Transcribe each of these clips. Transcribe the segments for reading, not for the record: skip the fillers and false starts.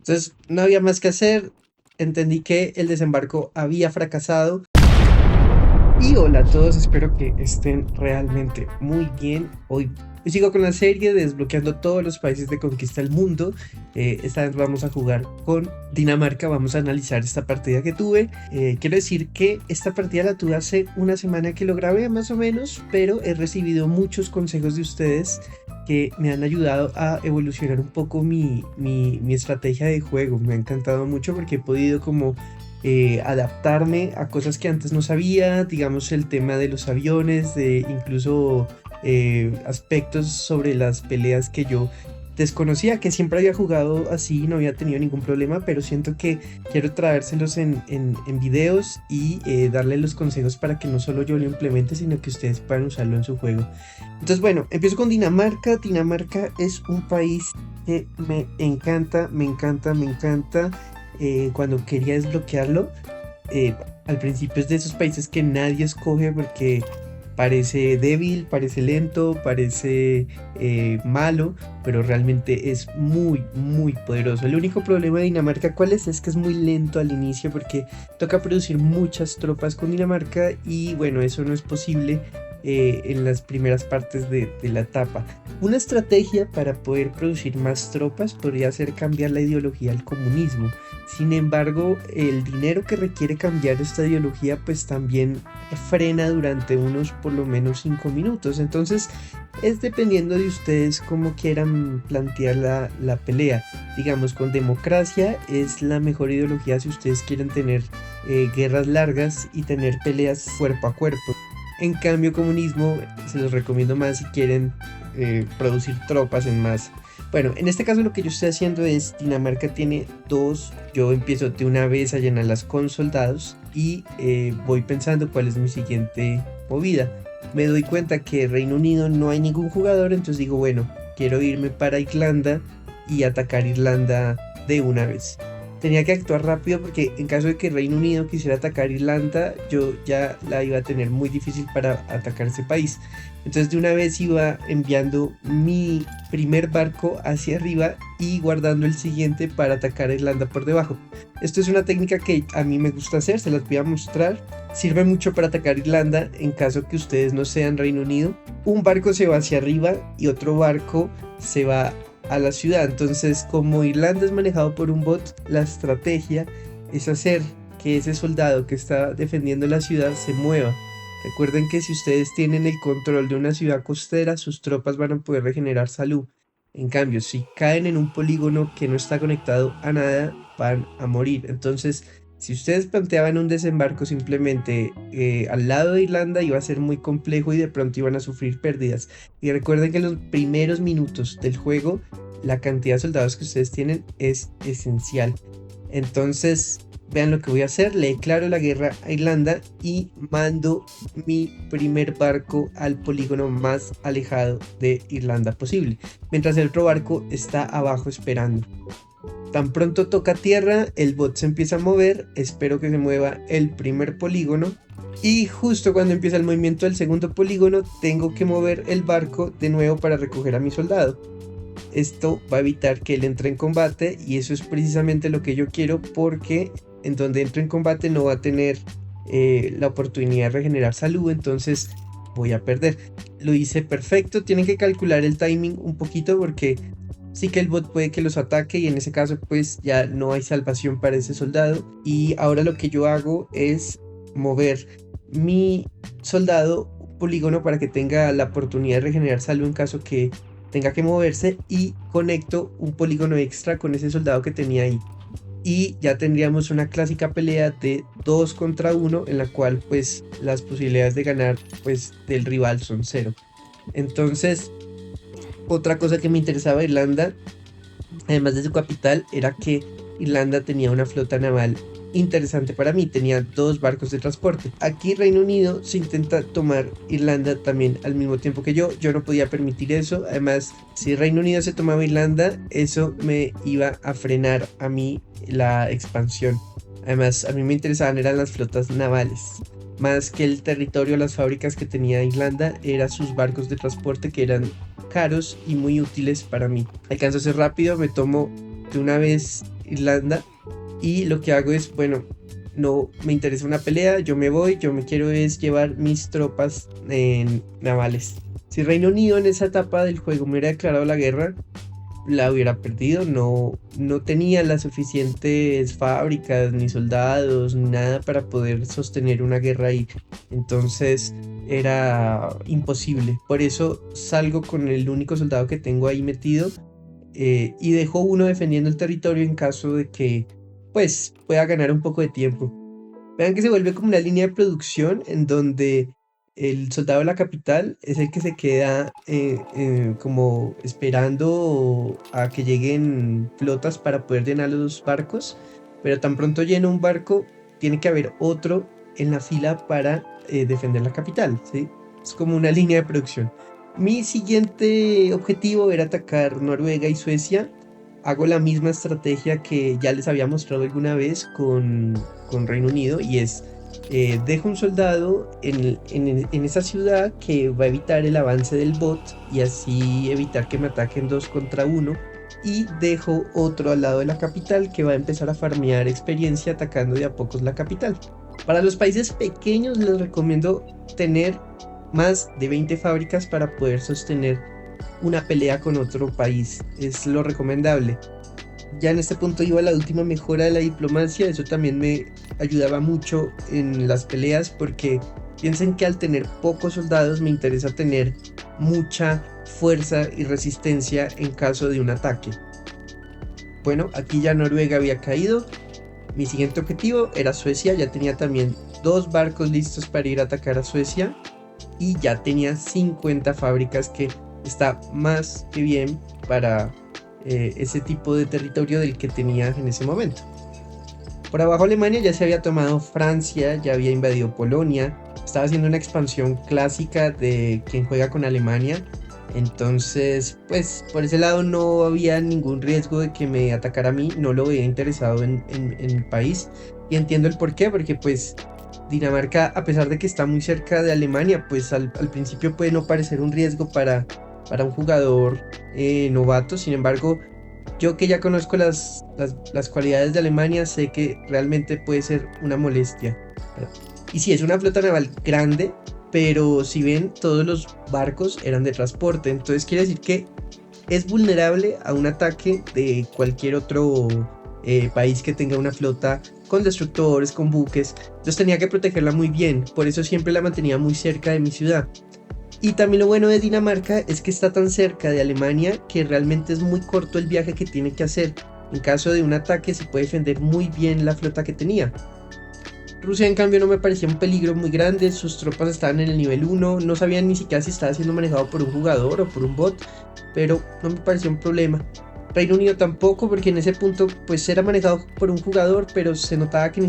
Entonces no había más que hacer, entendí que el desembarco había fracasado. Y hola a todos, espero que estén realmente muy bien. Hoy sigo con la serie de desbloqueando todos los países de conquista del mundo. Esta vez vamos a jugar con Dinamarca, vamos a analizar esta partida que tuve. Quiero decir que esta partida la tuve hace una semana que lo grabé más o menos, pero he recibido muchos consejos de ustedes que me han ayudado a evolucionar un poco mi estrategia de juego. Me ha encantado mucho porque he podido como adaptarme a cosas que antes no sabía, digamos el tema de los aviones, de incluso aspectos sobre las peleas que yo desconocía, que siempre había jugado así, no había tenido ningún problema, pero siento que quiero traérselos en videos y darle los consejos para que no solo yo lo implemente, sino que ustedes puedan usarlo en su juego. Entonces bueno, empiezo con Dinamarca. Dinamarca es un país que me encanta, me encanta, me encanta. Cuando quería desbloquearlo, al principio es de esos países que nadie escoge porque parece débil, parece lento, parece malo, pero realmente es muy, muy poderoso. El único problema de Dinamarca, ¿cuál es? Es que es muy lento al inicio porque toca producir muchas tropas con Dinamarca y bueno, eso no es posible en las primeras partes de la etapa. Una estrategia para poder producir más tropas podría ser cambiar la ideología al comunismo. Sin embargo, el dinero que requiere cambiar esta ideología pues también frena durante unos por lo menos 5 minutos. Entonces es dependiendo de ustedes cómo quieran plantear la pelea. Digamos, con democracia es la mejor ideología si ustedes quieren tener guerras largas y tener peleas cuerpo a cuerpo. En cambio, comunismo se los recomiendo más si quieren producir tropas en masa. Bueno, en este caso lo que yo estoy haciendo es, Dinamarca tiene dos, yo empiezo de una vez a llenarlas con soldados y voy pensando cuál es mi siguiente movida. Me doy cuenta que Reino Unido no hay ningún jugador, entonces digo, bueno, quiero irme para Irlanda y atacar Irlanda de una vez. Tenía que actuar rápido porque en caso de que Reino Unido quisiera atacar Irlanda, yo ya la iba a tener muy difícil para atacar ese país. Entonces de una vez iba enviando mi primer barco hacia arriba y guardando el siguiente para atacar a Irlanda por debajo. Esto es una técnica que a mí me gusta hacer, se las voy a mostrar. Sirve mucho para atacar Irlanda en caso que ustedes no sean Reino Unido. Un barco se va hacia arriba y otro barco se va a la ciudad. Entonces, como Irlanda es manejado por un bot, la estrategia es hacer que ese soldado que está defendiendo la ciudad se mueva. Recuerden que si ustedes tienen el control de una ciudad costera, sus tropas van a poder regenerar salud. En cambio, si caen en un polígono que no está conectado a nada, van a morir. Entonces, si ustedes planteaban un desembarco simplemente al lado de Irlanda, iba a ser muy complejo y de pronto iban a sufrir pérdidas. Y recuerden que en los primeros minutos del juego, la cantidad de soldados que ustedes tienen es esencial. Entonces, vean lo que voy a hacer. Le declaro la guerra a Irlanda y mando mi primer barco al polígono más alejado de Irlanda posible, mientras el otro barco está abajo esperando. Tan pronto toca tierra, el bot se empieza a mover, espero que se mueva el primer polígono y justo cuando empieza el movimiento del segundo polígono tengo que mover el barco de nuevo para recoger a mi soldado. Esto va a evitar que él entre en combate y eso es precisamente lo que yo quiero porque en donde entro en combate no va a tener la oportunidad de regenerar salud, entonces voy a perder. Lo hice perfecto, tienen que calcular el timing un poquito porque sí que el bot puede que los ataque y en ese caso pues ya no hay salvación para ese soldado. Y ahora lo que yo hago es mover mi soldado polígono para que tenga la oportunidad de regenerar salud en caso que tenga que moverse y conecto un polígono extra con ese soldado que tenía ahí. Y ya tendríamos una clásica pelea de 2 contra 1 en la cual pues las posibilidades de ganar pues del rival son 0. Entonces, otra cosa que me interesaba de Irlanda, además de su capital, era que Irlanda tenía una flota naval interesante para mí, tenía 2 barcos de transporte. Aquí Reino Unido se intenta tomar Irlanda también al mismo tiempo que yo no podía permitir eso. Además, si Reino Unido se tomaba Irlanda, eso me iba a frenar a mí la expansión. Además, a mí me interesaban eran las flotas navales. Más que el territorio, las fábricas que tenía Irlanda, eran sus barcos de transporte que eran caros y muy útiles para mí. Alcanzo a ser rápido, me tomo de una vez Irlanda y lo que hago es, bueno, no me interesa una pelea, yo me voy, yo me quiero es llevar mis tropas navales. Si Reino Unido en esa etapa del juego me hubiera declarado la guerra, la hubiera perdido, no tenía las suficientes fábricas, ni soldados, ni nada para poder sostener una guerra ahí. Entonces era imposible. Por eso salgo con el único soldado que tengo ahí metido y dejo uno defendiendo el territorio en caso de que pues pueda ganar un poco de tiempo. Vean que se vuelve como una línea de producción en donde el soldado de la capital es el que se queda como esperando a que lleguen flotas para poder llenar los barcos, pero tan pronto llena un barco, tiene que haber otro en la fila para defender la capital, ¿sí? Es como una línea de producción. Mi siguiente objetivo era atacar Noruega y Suecia. Hago la misma estrategia que ya les había mostrado alguna vez con Reino Unido, y es dejo un soldado en esa ciudad que va a evitar el avance del bot y así evitar que me ataquen 2 contra 1, y dejo otro al lado de la capital que va a empezar a farmear experiencia atacando de a pocos la capital. Para los países pequeños les recomiendo tener más de 20 fábricas para poder sostener una pelea con otro país, es lo recomendable. Ya en este punto iba la última mejora de la diplomacia, eso también me ayudaba mucho en las peleas, porque piensen que al tener pocos soldados me interesa tener mucha fuerza y resistencia en caso de un ataque. Bueno, aquí ya Noruega había caído. Mi siguiente objetivo era Suecia, ya tenía también 2 barcos listos para ir a atacar a Suecia y ya tenía 50 fábricas, que está más que bien para ese tipo de territorio del que tenía en ese momento. Por abajo Alemania ya se había tomado Francia, ya había invadido Polonia, estaba haciendo una expansión clásica de quien juega con Alemania. Entonces pues por ese lado no había ningún riesgo de que me atacara a mí, no lo veía interesado en el país, y entiendo el por qué, porque pues Dinamarca, a pesar de que está muy cerca de Alemania, pues al principio puede no parecer un riesgo para un jugador novato. Sin embargo, yo que ya conozco las cualidades de Alemania, sé que realmente puede ser una molestia. Y sí, es una flota naval grande, pero si ven, todos los barcos eran de transporte, entonces quiere decir que es vulnerable a un ataque de cualquier otro país que tenga una flota con destructores, con buques. Entonces tenía que protegerla muy bien, por eso siempre la mantenía muy cerca de mi ciudad. Y también lo bueno de Dinamarca es que está tan cerca de Alemania que realmente es muy corto el viaje que tiene que hacer. En caso de un ataque se puede defender muy bien la flota que tenía. Rusia en cambio no me parecía un peligro muy grande, sus tropas estaban en el nivel 1, no sabían ni siquiera si estaba siendo manejado por un jugador o por un bot, pero no me pareció un problema. Reino Unido tampoco, porque en ese punto pues era manejado por un jugador, pero se notaba que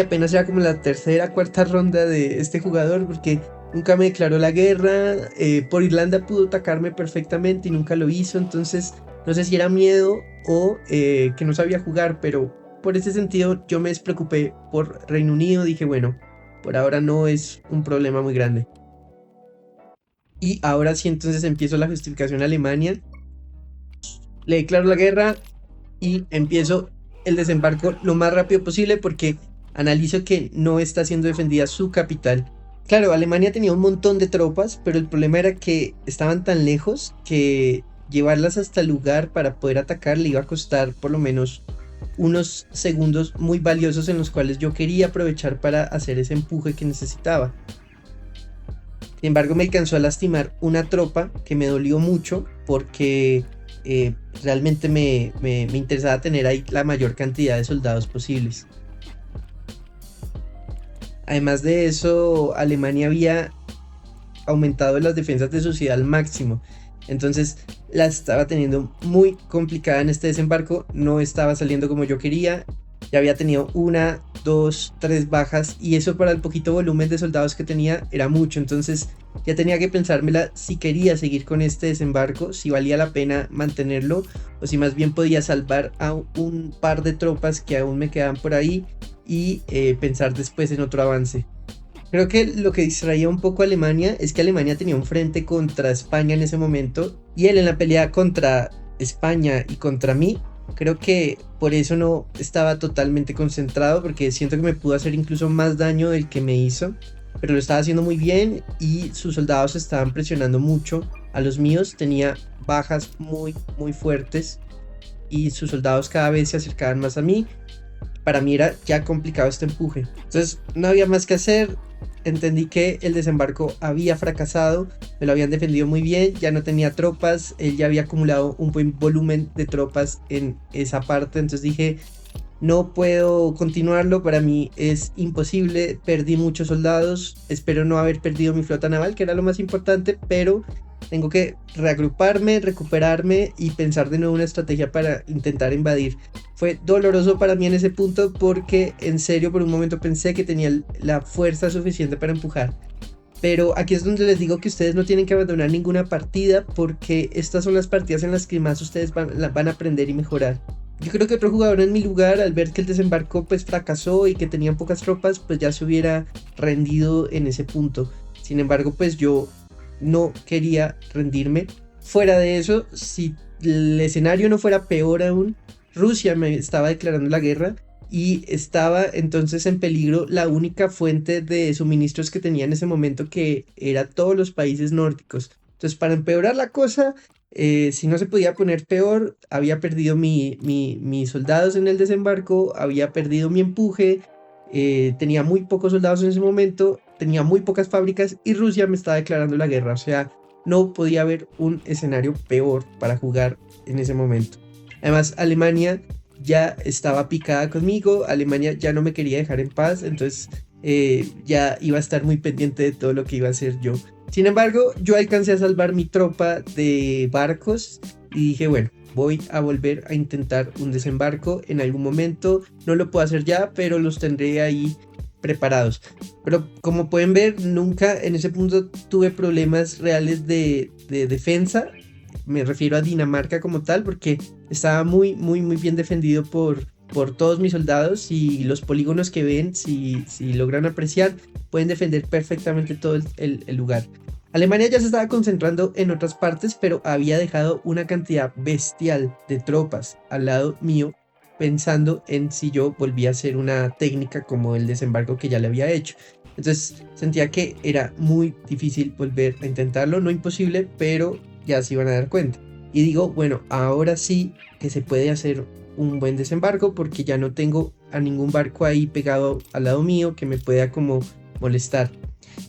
apenas era como la tercera, cuarta ronda de este jugador, porque nunca me declaró la guerra. Por Irlanda pudo atacarme perfectamente y nunca lo hizo, entonces no sé si era miedo o que no sabía jugar, pero por ese sentido yo me despreocupé por Reino Unido, dije bueno, por ahora no es un problema muy grande. Y ahora sí, entonces empiezo la justificación a Alemania, le declaro la guerra y empiezo el desembarco lo más rápido posible, porque analizo que no está siendo defendida su capital. Claro, Alemania tenía un montón de tropas, pero el problema era que estaban tan lejos que llevarlas hasta el lugar para poder atacar le iba a costar por lo menos unos segundos muy valiosos, en los cuales yo quería aprovechar para hacer ese empuje que necesitaba. Sin embargo, me alcanzó a lastimar una tropa que me dolió mucho, porque realmente me interesaba tener ahí la mayor cantidad de soldados posibles. Además de eso, Alemania había aumentado las defensas de su ciudad al máximo, entonces la estaba teniendo muy complicada en este desembarco, no estaba saliendo como yo quería, ya había tenido 1, 2, 3 bajas, y eso para el poquito volumen de soldados que tenía era mucho, entonces ya tenía que pensármela si quería seguir con este desembarco, si valía la pena mantenerlo, o si más bien podía salvar a un par de tropas que aún me quedaban por ahí y pensar después en otro avance. Creo que lo que distraía un poco a Alemania es que Alemania tenía un frente contra España en ese momento, y él en la pelea contra España y contra mí Creo que por eso no estaba totalmente concentrado, porque siento que me pudo hacer incluso más daño del que me hizo, pero lo estaba haciendo muy bien y sus soldados estaban presionando mucho a los míos. Tenía bajas muy, muy fuertes y sus soldados cada vez se acercaban más a mí. Para mí era ya complicado este empuje. Entonces no había más que hacer. Entendí que el desembarco había fracasado, me lo habían defendido muy bien, ya no tenía tropas, él ya había acumulado un buen volumen de tropas en esa parte, entonces dije, no puedo continuarlo, para mí es imposible, perdí muchos soldados, espero no haber perdido mi flota naval, que era lo más importante, pero tengo que reagruparme, recuperarme y pensar de nuevo una estrategia para intentar invadir. Fue doloroso para mí en ese punto porque en serio por un momento pensé que tenía la fuerza suficiente para empujar. Pero aquí es donde les digo que ustedes no tienen que abandonar ninguna partida, porque estas son las partidas en las que más ustedes van a aprender y mejorar. Yo creo que otro jugador en mi lugar, al ver que el desembarco pues fracasó y que tenían pocas tropas, pues ya se hubiera rendido en ese punto. Sin embargo, pues yo no quería rendirme. Fuera de eso, si el escenario no fuera peor aún, Rusia me estaba declarando la guerra y estaba entonces en peligro la única fuente de suministros que tenía en ese momento, que era todos los países nórdicos. Entonces, para empeorar la cosa, si no se podía poner peor, había perdido mis soldados en el desembarco, había perdido mi empuje, tenía muy pocos soldados en ese momento, tenía muy pocas fábricas y Rusia me estaba declarando la guerra. O sea, no podía haber un escenario peor para jugar en ese momento. Además, Alemania ya estaba picada conmigo, Alemania ya no me quería dejar en paz, entonces ya iba a estar muy pendiente de todo lo que iba a hacer yo. Sin embargo, yo alcancé a salvar mi tropa de barcos y dije, bueno, voy a volver a intentar un desembarco en algún momento. No lo puedo hacer ya, pero los tendré ahí preparados. Pero como pueden ver, nunca en ese punto tuve problemas reales de defensa. Me refiero a Dinamarca como tal, porque estaba muy bien defendido por todos mis soldados, y los polígonos que ven, si logran apreciar, pueden defender perfectamente todo el lugar. Alemania ya se estaba concentrando en otras partes, pero había dejado una cantidad bestial de tropas al lado mío, pensando en si yo volvía a hacer una técnica como el desembarco que ya le había hecho. Entonces sentía que era muy difícil volver a intentarlo, no imposible, pero ya se iban a dar cuenta. Y digo, bueno, ahora sí que se puede hacer un buen desembarco, porque ya no tengo a ningún barco ahí pegado al lado mío que me pueda como molestar.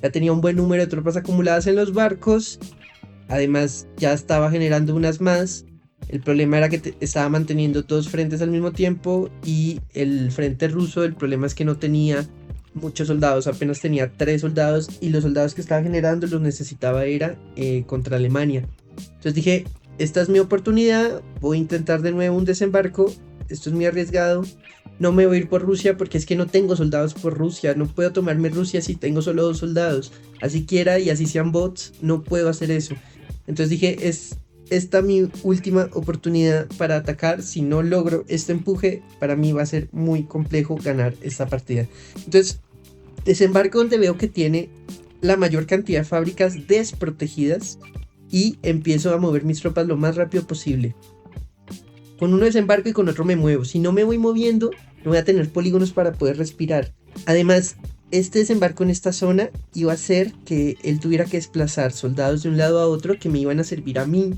Ya tenía un buen número de tropas acumuladas en los barcos, además ya estaba generando unas más. El problema era que estaba manteniendo dos frentes al mismo tiempo, y el frente ruso, el problema es que no tenía muchos soldados, apenas tenía 3 soldados, y los soldados que estaba generando los necesitaba era contra Alemania. Entonces dije, esta es mi oportunidad, voy a intentar de nuevo un desembarco, esto es muy arriesgado, no me voy a ir por Rusia porque es que no tengo soldados por Rusia, no puedo tomarme Rusia si tengo solo 2 soldados, así quiera y así sean bots, no puedo hacer eso. Entonces dije, es esta mi última oportunidad para atacar. Si no logro este empuje, para mí va a ser muy complejo ganar esta partida. Entonces desembarco donde veo que tiene la mayor cantidad de fábricas desprotegidas, y empiezo a mover mis tropas lo más rápido posible. Con uno desembarco y con otro me muevo. Si no me voy moviendo, no voy a tener polígonos para poder respirar. Además, este desembarco en esta zona iba a hacer que él tuviera que desplazar soldados de un lado a otro que me iban a servir a mí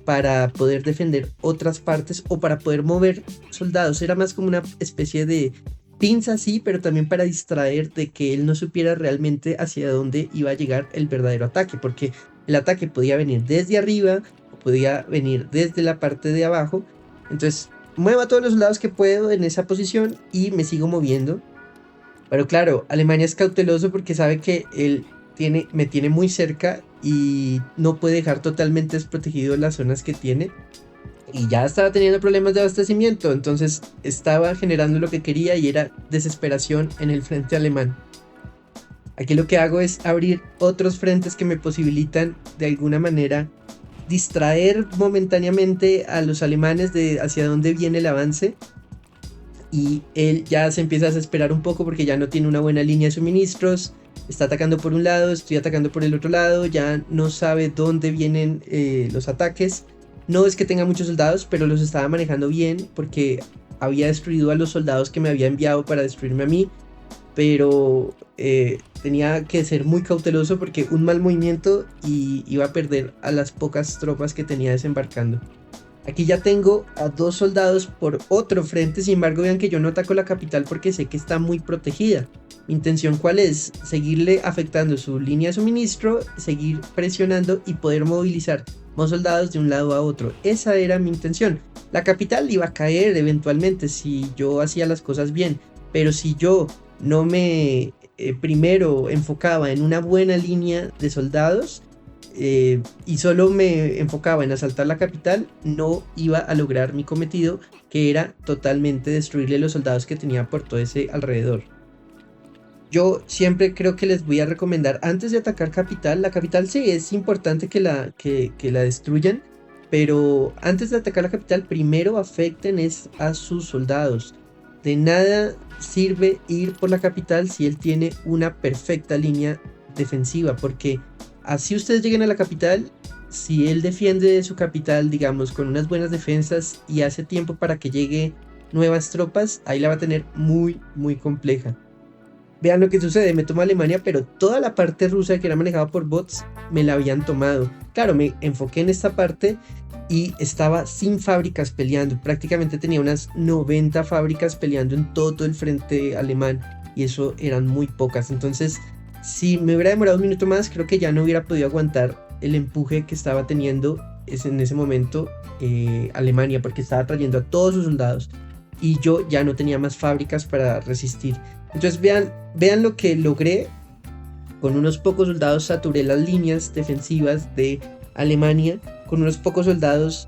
para poder defender otras partes, o para poder mover soldados. Era más como una especie de pinza, sí, pero también para distraer de que él no supiera realmente hacia dónde iba a llegar el verdadero ataque, porque el ataque podía venir desde arriba o podía venir desde la parte de abajo. Entonces muevo a todos los soldados que puedo en esa posición y me sigo moviendo. Pero claro, Alemania es cauteloso porque sabe que él me tiene muy cerca y no puede dejar totalmente desprotegido las zonas que tiene. Y ya estaba teniendo problemas de abastecimiento, entonces estaba generando lo que quería, y era desesperación en el frente alemán. Aquí lo que hago es abrir otros frentes que me posibilitan de alguna manera distraer momentáneamente a los alemanes de hacia dónde viene el avance, y él ya se empieza a desesperar un poco porque ya no tiene una buena línea de suministros, está atacando por un lado, estoy atacando por el otro lado, ya no sabe dónde vienen los ataques. No es que tenga muchos soldados, pero los estaba manejando bien porque había destruido a los soldados que me había enviado para destruirme a mí, pero tenía que ser muy cauteloso porque un mal movimiento y iba a perder a las pocas tropas que tenía desembarcando. Aquí ya tengo a 2 soldados por otro frente, sin embargo vean que yo no ataco la capital porque sé que está muy protegida. Mi intención cuál es, seguirle afectando su línea de suministro, seguir presionando y poder movilizar más soldados de un lado a otro. Esa era mi intención. La capital iba a caer eventualmente si yo hacía las cosas bien, pero si yo no me primero enfocaba en una buena línea de soldados, y solo me enfocaba en asaltar la capital, no iba a lograr mi cometido, que era totalmente destruirle los soldados que tenía por todo ese alrededor. Yo siempre creo que les voy a recomendar, antes de atacar capital, la capital sí es importante que la destruyan, pero antes de atacar la capital, primero afecten a sus soldados. De nada sirve ir por la capital si él tiene una perfecta línea defensiva, porque así ustedes lleguen a la capital, si él defiende su capital, digamos, con unas buenas defensas y hace tiempo para que llegue nuevas tropas, ahí la va a tener muy, muy compleja. Vean lo que sucede, me tomo Alemania, pero toda la parte rusa que era manejada por bots me la habían tomado. Claro, me enfoqué en esta parte y estaba sin fábricas peleando. Prácticamente tenía unas 90 fábricas peleando en todo el frente alemán y eso eran muy pocas. Entonces, si me hubiera demorado un minuto más, creo que ya no hubiera podido aguantar el empuje que estaba teniendo en ese momento Alemania, porque estaba trayendo a todos sus soldados y yo ya no tenía más fábricas para resistir. Entonces vean lo que logré. Con unos pocos soldados saturé las líneas defensivas de Alemania. Con unos pocos soldados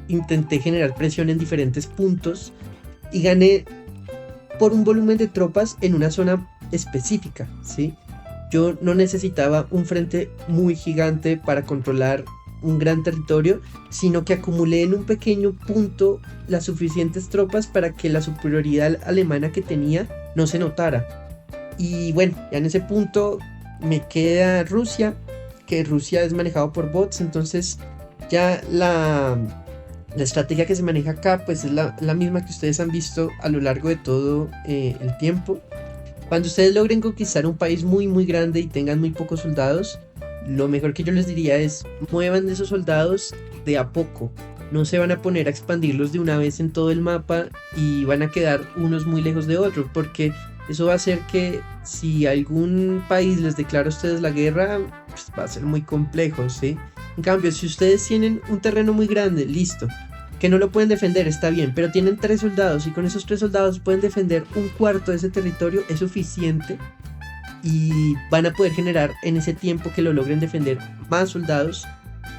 intenté generar presión en diferentes puntos y gané por un volumen de tropas en una zona específica, ¿sí? Yo no necesitaba un frente muy gigante para controlar un gran territorio, sino que acumulé en un pequeño punto las suficientes tropas para que la superioridad alemana que tenía no se notara. Y bueno, ya en ese punto me queda Rusia, que Rusia es manejado por bots, entonces ya la estrategia que se maneja acá pues es la misma que ustedes han visto a lo largo de todo el tiempo. Cuando ustedes logren conquistar un país muy muy grande y tengan muy pocos soldados, lo mejor que yo les diría es muevan esos soldados de a poco. No se van a poner a expandirlos de una vez en todo el mapa y van a quedar unos muy lejos de otros, porque eso va a hacer que si algún país les declara a ustedes la guerra, pues va a ser muy complejo, ¿sí? En cambio, si ustedes tienen un terreno muy grande, listo, que no lo pueden defender, está bien, pero tienen 3 soldados y con esos 3 soldados pueden defender un cuarto de ese territorio, es suficiente y van a poder generar en ese tiempo que lo logren defender más soldados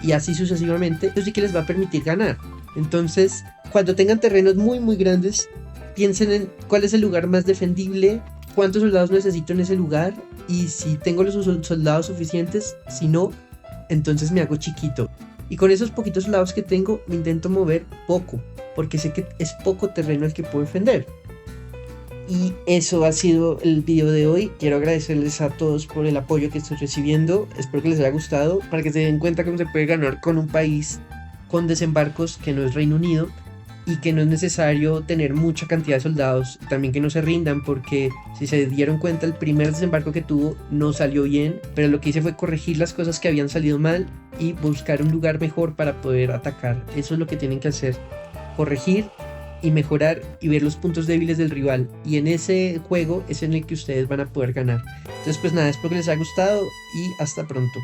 y así sucesivamente. Eso sí que les va a permitir ganar. Entonces, cuando tengan terrenos muy muy grandes, piensen en cuál es el lugar más defendible, cuántos soldados necesito en ese lugar y si tengo los soldados suficientes. Si no, entonces me hago chiquito y con esos poquitos soldados que tengo me intento mover poco, porque sé que es poco terreno el que puedo defender. Y eso ha sido el video de hoy. Quiero agradecerles a todos por el apoyo que estoy recibiendo. Espero que les haya gustado, para que se den cuenta cómo se puede ganar con un país con desembarcos que no es Reino Unido y que no es necesario tener mucha cantidad de soldados. También que no se rindan, porque si se dieron cuenta el primer desembarco que tuvo no salió bien, pero lo que hice fue corregir las cosas que habían salido mal y buscar un lugar mejor para poder atacar. Eso es lo que tienen que hacer, corregir y mejorar y ver los puntos débiles del rival, y en ese juego es en el que ustedes van a poder ganar. Entonces pues nada, espero que les haya gustado y hasta pronto.